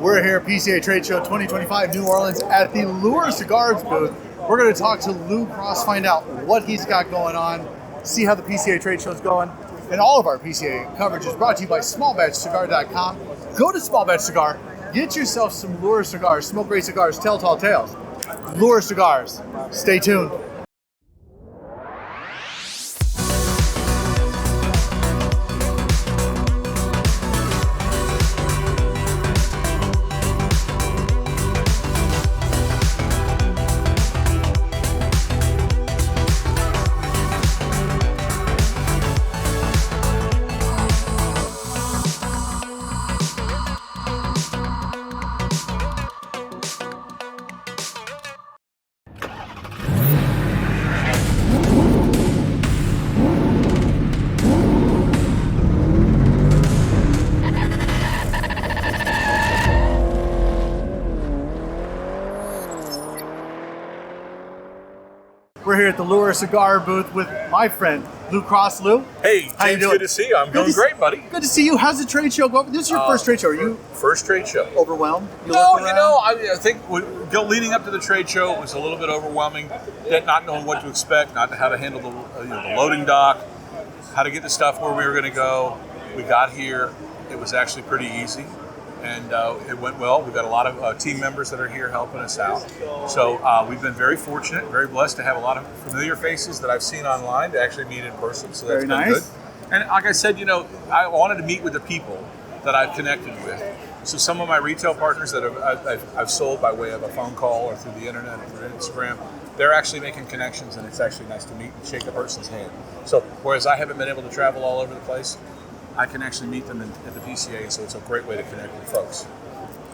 We're here at PCA Trade Show 2025 New Orleans at the Lure Cigars booth. We're going to talk to Lou Cross, find out what he's got going on, see how the PCA Trade Show is going. And all of our PCA coverage is brought to you by smallbatchcigar.com. Go to Small Batch Cigar, get yourself some Lure Cigars, smoke great cigars, tell tall tales. Lure Cigars. Stay tuned. We're here at the Lure Cigar booth with my friend, Lou Cross. Lou? Hey, how you James, doing? good to see you. I'm going great, buddy. Good to see you. How's the trade show going? This is your first trade show. Are you First trade show. overwhelmed? I think leading up to the trade show, it was a little bit overwhelming, not knowing what to expect, not how to handle the loading dock, how to get the stuff where we were going to go. We got here. It was actually pretty easy. And it went well. We've got a lot of team members that are here helping us out. So we've been very fortunate, very blessed to have a lot of familiar faces that I've seen online to actually meet in person. So that's been good. And like I said, I wanted to meet with the people that I've connected with. So some of my retail partners that I've sold by way of a phone call or through the internet or through Instagram, they're actually making connections, and it's actually nice to meet and shake a person's hand. So whereas I haven't been able to travel all over the place, I can actually meet them at the PCA, so it's a great way to connect with folks.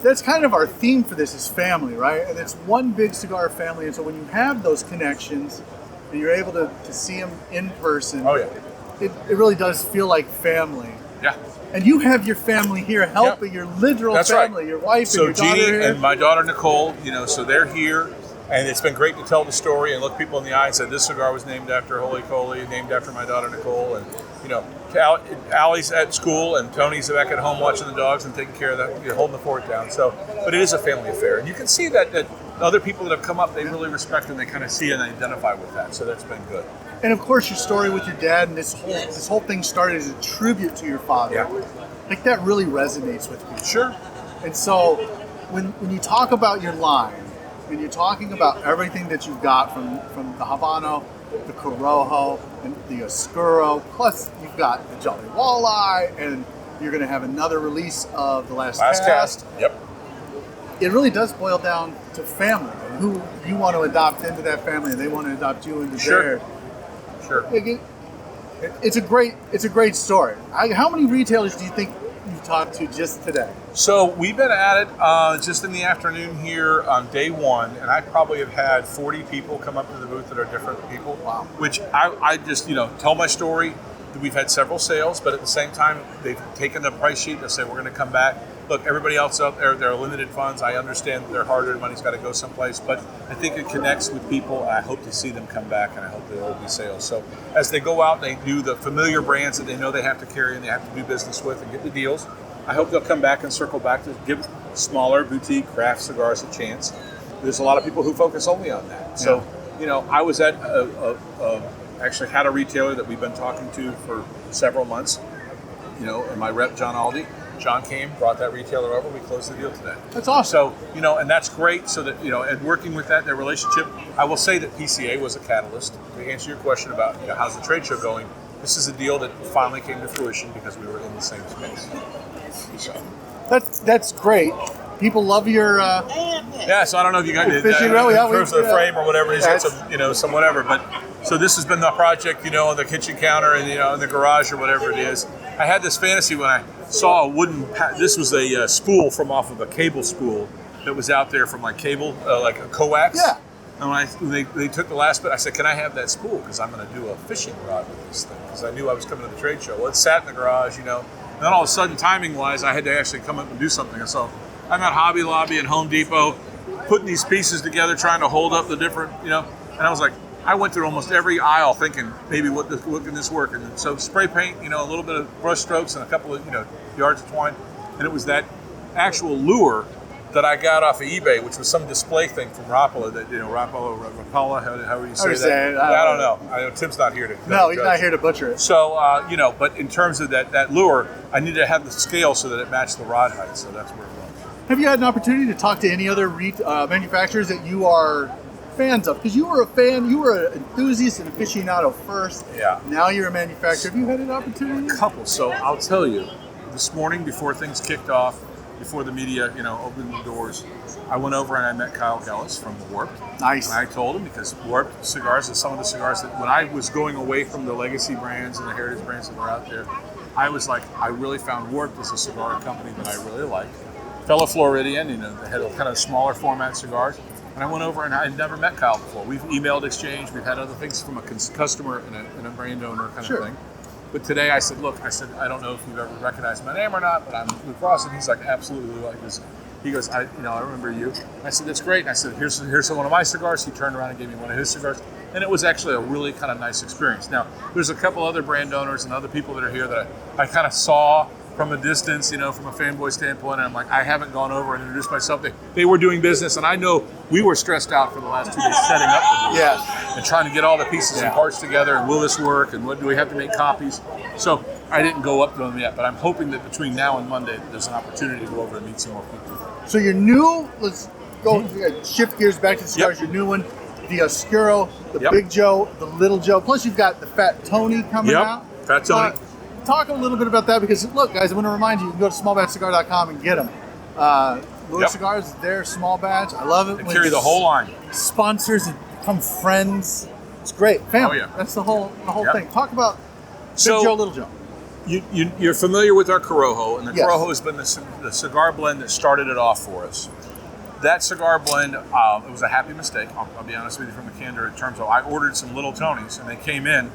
That's kind of our theme for this is family, right? And it's one big cigar family, and so when you have those connections and you're able to see them in person, it really does feel like family. Yeah. And you have your family here helping your literal family, your wife and your daughter Jeannie here. and my daughter Nicole, so they're here, and it's been great to tell the story and look people in the eye and say this cigar was named after Holy Coley, named after my daughter Nicole, and Allie's at school and Tony's back at home watching the dogs and taking care of that, holding the fort down. So, but it is a family affair, and you can see that other people that have come up, they really respect and they kind of see and identify with that. So that's been good. And of course, your story with your dad and this whole thing started as a tribute to your father. Yeah. Like that really resonates with people. Sure. And so, when you talk about your line, and you're talking about everything that you've got from the Habano, the Corojo, and the Oscuro, plus you've got the Jolly Walleye, and you're going to have another release of the Last Cast. Yep. It really does boil down to family, and who you want to adopt into that family, and they want to adopt you into theirs. Sure. It's a great story. How many retailers do you think you've talked to just today? So we've been at it just in the afternoon here on day one, and I probably have had 40 people come up to the booth that are different people. Wow. Which I just, tell my story. We've had several sales, but at the same time, they've taken the price sheet and say, we're going to come back. Look, everybody else out there are limited funds. I understand their hard-earned money's got to go someplace, but I think it connects with people. I hope to see them come back, and I hope there will be sales. So as they go out and they do the familiar brands that they know they have to carry and they have to do business with and get the deals, I hope they'll come back and circle back to give smaller boutique craft cigars a chance. There's a lot of people who focus only on that. So, I was at actually had a retailer that we've been talking to for several months, and my rep, John Aldi. John came, brought that retailer over, we closed the deal today. That's awesome. So, and that's great. So that, and working with that, their relationship, I will say that PCA was a catalyst. To answer your question about, how's the trade show going, this is a deal that finally came to fruition because we were in the same space. So. That's great. People love your. Yeah, so I don't know if you got fishing reel, the frame or whatever. He's got some whatever. But so this has been the project, on the kitchen counter and in the garage or whatever it is. I had this fantasy when I saw a wooden. This was a spool from off of a cable spool that was out there from like cable, like a coax. Yeah. And when they took the last bit, I said, "Can I have that spool? Because I'm going to do a fishing rod with this thing." Because I knew I was coming to the trade show. Well, it sat in the garage, And then all of a sudden, timing-wise, I had to actually come up and do something. And so I'm at Hobby Lobby and Home Depot, putting these pieces together, trying to hold up the different, And I was like, I went through almost every aisle thinking, maybe what can this work? And so spray paint, a little bit of brush strokes and a couple of, yards of twine. And it was that actual lure that I got off of eBay, which was some display thing from Rapala, that Rapala, however you say that. I don't know. I know Tim's not here to. No, he's not here to butcher it. So but in terms of that lure, I needed to have the scale so that it matched the rod height. So that's where it was. Have you had an opportunity to talk to any other manufacturers that you are fans of? Because you were a fan, you were an enthusiast and aficionado first. Yeah. Now you're a manufacturer. Have you had an opportunity? A couple. So I'll tell you, this morning before things kicked off, before the media, opened the doors, I went over and I met Kyle Gellis from Warped. Nice. And I told him, because Warped cigars is some of the cigars that when I was going away from the legacy brands and the heritage brands that were out there, I was like, I really found Warped as a cigar company that I really liked. Fellow Floridian, they had a kind of smaller format cigars. And I went over and I'd never met Kyle before. We've emailed exchange, we've had other things from a customer and a brand owner kind of thing. But today I said, look, I don't know if you've ever recognized my name or not, but I'm Lou Cross. And he's like, absolutely, Lou. He goes, I remember you. And I said, that's great. And I said, here's one of my cigars. He turned around and gave me one of his cigars. And it was actually a really kind of nice experience. Now, there's a couple other brand owners and other people that are here that I kind of saw from a distance, from a fanboy standpoint, and I'm like, I haven't gone over and introduced myself. They were doing business, and I know we were stressed out for the last 2 days setting up the booth and trying to get all the pieces and parts together, and will this work, and what do we have to make copies? So I didn't go up to them yet, but I'm hoping that between now and Monday, there's an opportunity to go over and meet some more people. So your new, let's go shift gears back to the cigars, your new one, the Oscuro, the Big Joe, the Little Joe, plus you've got the Fat Tony coming out. Fat Tony. Talk a little bit about that, because look, guys, I want to remind you, you can go to smallbatchcigar.com and get them. Lure Cigars, they're small batch. I love it. They carry the whole line. Sponsors and become friends. It's great. Family. That's the whole thing. Talk about Big Joe, Little Joe. You're familiar with our Corojo, and the Corojo has been the cigar blend that started it off for us. That cigar blend, it was a happy mistake. I'll be honest with you from the candor in terms of I ordered some Little Tonys, and they came in,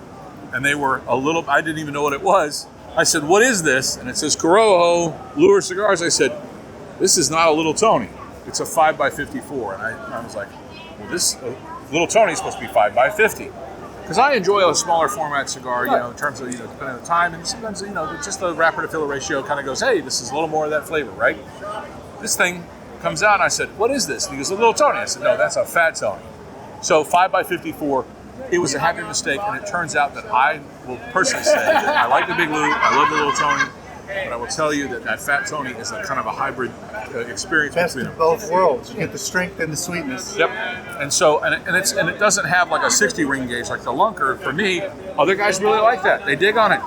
and they were I didn't even know what it was. I said, what is this? And it says Corojo, Lure Cigars. I said, this is not a Little Tony. It's a 5x54. And I was like, well, this Little Tony is supposed to be 5x50. Because I enjoy a smaller format cigar, in terms of, depending on the time. And sometimes, just the wrapper to filler ratio kind of goes, hey, this is a little more of that flavor, right? This thing comes out, and I said, what is this? And he goes, a Little Tony. I said, no, that's a Fat Tony. So 5x54. It was a happy mistake, and it turns out that I will personally say that I like the Big Lou, I love the Little Tony, but I will tell you that Fat Tony is a kind of a hybrid experience between them. Both worlds. You get the strength and the sweetness. Yep. And so, and it doesn't have like a 60 ring gauge like the Lunker. For me, other guys really like that. They dig on it.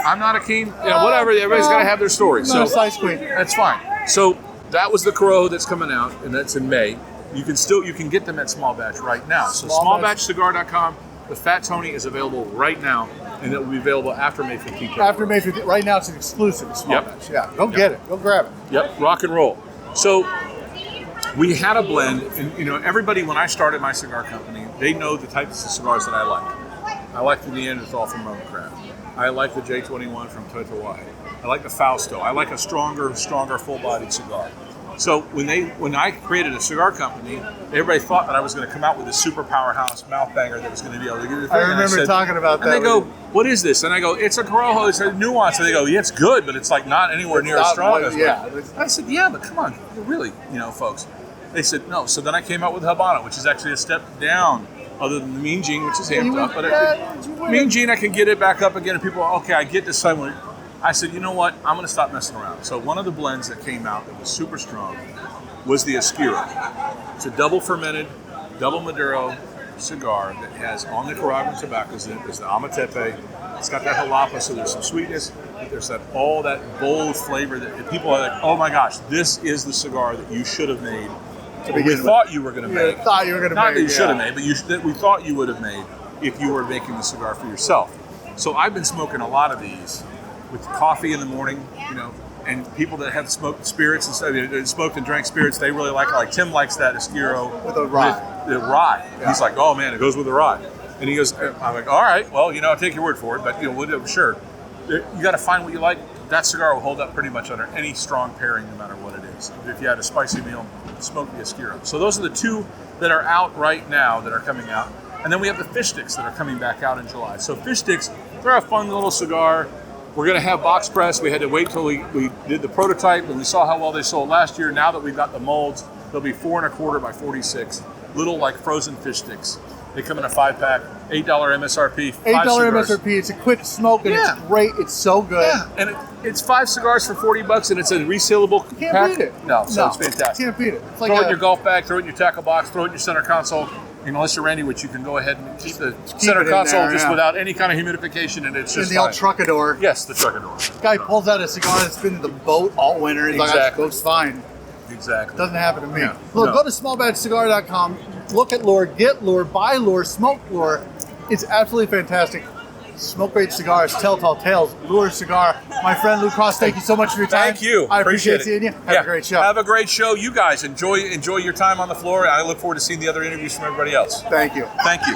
I'm not a keen, whatever. Everybody's got to have their story. So size queen. That's fine. So that was the Corojo that's coming out, and that's in May. You can get them at Small Batch right now. So smallbatchcigar.com. The Fat Tony is available right now, and it will be available after May 15th. After May 15th. Right now, it's an exclusive Small Batch. Yeah, go get it. Go grab it. Yep, rock and roll. So we had a blend, and everybody, when I started my cigar company, they know the types of cigars that I like. I like the Neanderthal from Roma Craft. I like the J21 from Totowahe. I like the Fausto. I like a stronger, full-bodied cigar. So when I created a cigar company, everybody thought that I was going to come out with a super powerhouse mouth banger that was going to be able to give you the thing. I remember talking about that. And they go, what is this? And I go, it's a Corojo, it's a nuance. And they go, yeah, it's good, but it's like not anywhere near as strong as I said, yeah, but come on, really, folks. They said, no. So then I came out with Habano, which is actually a step down other than the Mean Gene, which is amped up. But Mean Gene, I can get it back up again. And people are, okay, I get this somewhere. I said, you know what? I'm going to stop messing around. So one of the blends that came out that was super strong was the Oscuro. It's a double fermented, double Maduro cigar that has on Nicaraguan tobaccos in it. There's the Amatepe. It's got that jalapa, so there's some sweetness. But there's all that bold flavor that people are like, oh my gosh, this is the cigar that you should have made. We thought you were going to make. Thought you were going to make. Not that you should have made, but that we thought you would have made if you were making the cigar for yourself. So I've been smoking a lot of these with coffee in the morning, and people that have smoked spirits and stuff, smoked and drank spirits, they really like it. Like Tim likes that Oscuro with a rye. The rye. Yeah. He's like, oh man, it goes with the rye. And he goes, I'm like, all right, well, I'll take your word for it, but sure. You got to find what you like. That cigar will hold up pretty much under any strong pairing, no matter what it is. If you had a spicy meal, smoke the Oscuro. So those are the two that are out right now that are coming out. And then we have the fish sticks that are coming back out in July. So fish sticks, they're a fun little cigar. We're going to have box press. We had to wait till we did the prototype, and we saw how well they sold last year. Now that we've got the molds, they'll be 4¼ by 46, little like frozen fish sticks. They come in a 5-pack, $8 MSRP. $8 MSRP. It's a quick smoke, and it's great. It's so good. Yeah, and it's 5 cigars for $40, and it's a resealable You can't pack. beat it. No, so it's fantastic. Can't beat it. It's like Throw it in your golf bag, throw it in your tackle box, throw it in your center console. And unless you're Randy, which you can go ahead and keep the center it in console there, just yeah. without any kind of humidification, and it's in just the old fine. truckador. Yes, the truckador. Guy pulls out a cigar that's been in the boat all winter. He's like, Exactly. that looks fine. Exactly. Doesn't happen to me. Yeah. Look, No. go to smallbatchcigar.com. Look at Lure, get Lure, buy Lure, smoke Lure. It's absolutely fantastic. Smoke great cigars, telltale tales, Lure Cigar. My friend Lou Cross, thank you so much for your time. Thank you. I appreciate it. seeing you. Have a great show. Have a great show. You guys enjoy your time on the floor. I look forward to seeing the other interviews from everybody else. Thank you. Thank you.